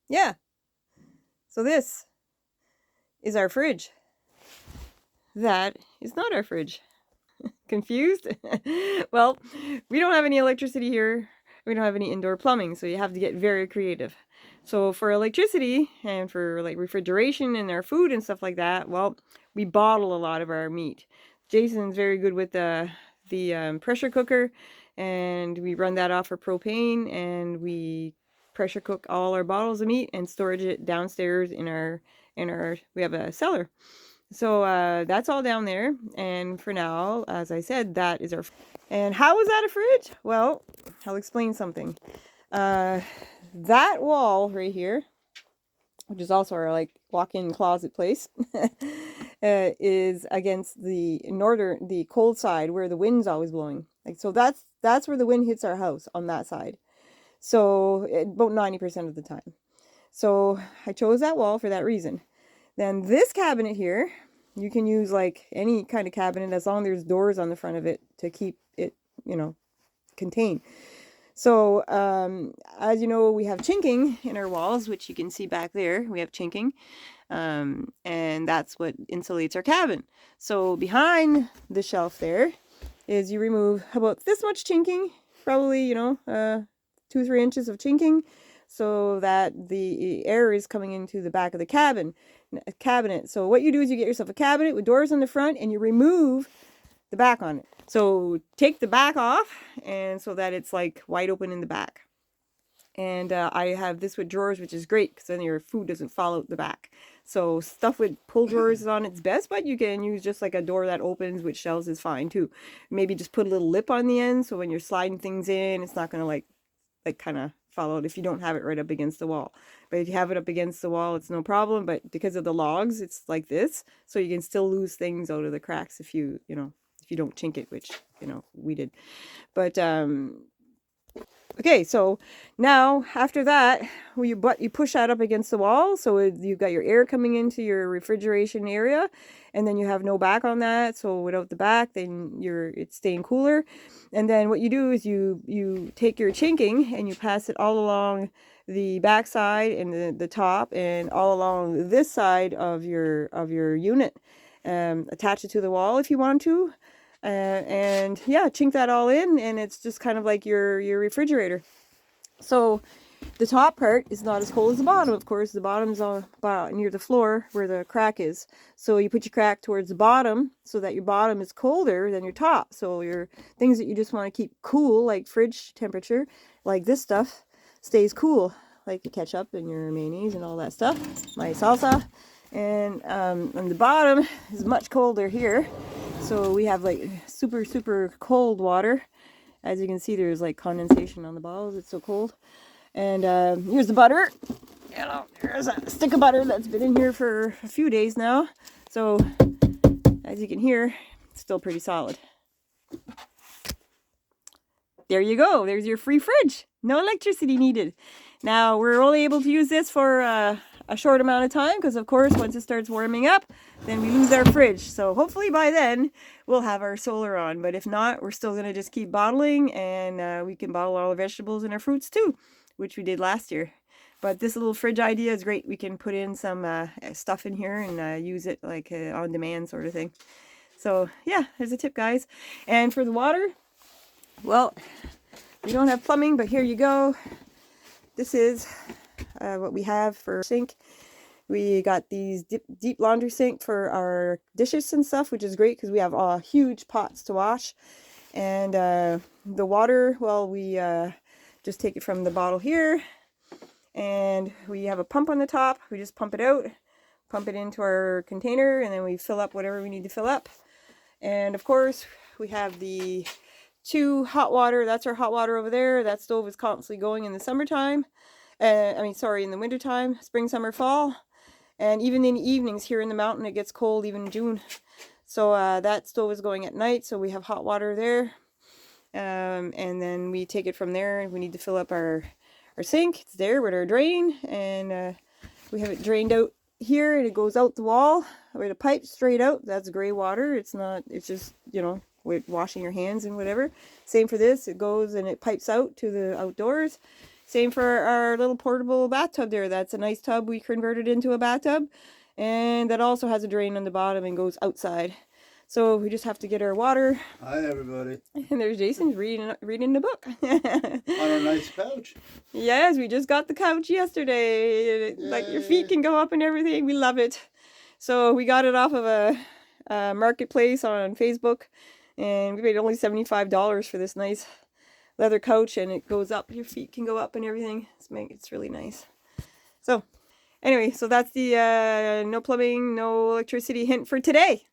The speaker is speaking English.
Yeah, so this is our fridge. That is not our fridge. Confused? Well, we don't have any electricity here. We don't have any indoor plumbing, so you have to get very creative. So for electricity and for like refrigeration and our food and stuff like that, well, we bottle a lot of our meat. Jason's very good with the pressure cooker, and we run that off of propane, and we pressure cook all our bottles of meat and storage it downstairs in our we have a cellar. So that's all down there. And for now, as I said, that is our. And how is that a fridge? Well, I'll explain something. Uh, that wall right here, which is also our like walk-in closet place, is against the cold side where the wind's always blowing. Like so, that's where the wind hits our house on that side. So about 90% of the time. So I chose that wall for that reason. Then this cabinet here, you can use like any kind of cabinet as long as there's doors on the front of it to keep it, contained. So, as you know, we have chinking in our walls, which you can see back there. We have chinking, and that's what insulates our cabin. So behind the shelf there is you remove about this much chinking, probably, 2-3 inches of chinking, so that the air is coming into the back of the cabinet. So what you do is you get yourself a cabinet with doors on the front, and you remove the back on it. So take the back off, and so that it's like wide open in the back. And I have this with drawers, which is great because then your food doesn't fall out the back. So stuff with pull drawers is on its best, but you can use just like a door that opens with shelves is fine too. Maybe just put a little lip on the end, so when you're sliding things in, it's not gonna like kind of fall out if you don't have it right up against the wall. But if you have it up against the wall, it's no problem. But because of the logs, it's like this, so you can still lose things out of the cracks if you don't chink it, which we did. But okay, so now after that, you push that up against the wall, so you've got your air coming into your refrigeration area, and then you have no back on that. So without the back, then it's staying cooler. And then what you do is you take your chinking and you pass it all along the back side and the top and all along this side of your unit. Attach it to the wall if you want to. And yeah, chink that all in, and it's just kind of like your refrigerator. So the top part is not as cold as the bottom. Of course, the bottom's about near the floor where the crack is. So you put your crack towards the bottom so that your bottom is colder than your top. So your things that you just want to keep cool, like fridge temperature, like this stuff, stays cool, like the ketchup and your mayonnaise and all that stuff, my salsa. And the bottom is much colder here. So we have like super, super cold water. As you can see, there's like condensation on the bottles. It's so cold. And here's the butter. There's a stick of butter that's been in here for a few days now. So as you can hear, it's still pretty solid. There you go. There's your free fridge. No electricity needed. Now we're only able to use this for a short amount of time because, of course, once it starts warming up, then we lose our fridge. So hopefully by then we'll have our solar on. But if not, we're still going to just keep bottling, and we can bottle all the vegetables and our fruits too, which we did last year. But this little fridge idea is great. We can put in some stuff in here and use it like on demand sort of thing. So yeah, there's a tip, guys. And for the water, well, we don't have plumbing, but here you go. This is what we have for sink. We got these deep laundry sink for our dishes and stuff, which is great because we have huge pots to wash. And the water, well, we just take it from the bottle here, and we have a pump on the top. We just pump it out, pump it into our container, and then we fill up whatever we need to fill up. And of course, we have the 2 hot water. That's our hot water over there. That stove is constantly going in the summertime. In the wintertime, spring, summer, fall. And even in the evenings here in the mountain, it gets cold, even in June. So that stove is going at night, so we have hot water there. And then we take it from there, and we need to fill up our sink. It's there with our drain, and we have it drained out here, and it goes out the wall with a pipe straight out. That's gray water. It's just, with washing your hands and whatever. Same for this. It goes and it pipes out to the outdoors. Same for our little portable bathtub there. That's a nice tub we converted into a bathtub. And that also has a drain on the bottom and goes outside. So we just have to get our water. Hi, everybody. And there's Jason's reading the book. On our nice couch. Yes, we just got the couch yesterday. Yay. Like your feet can go up and everything. We love it. So we got it off of a marketplace on Facebook. And we paid only $75 for this nice leather couch. And it goes up. Your feet can go up and everything. It's really nice. So anyway, so that's the no plumbing, no electricity hint for today.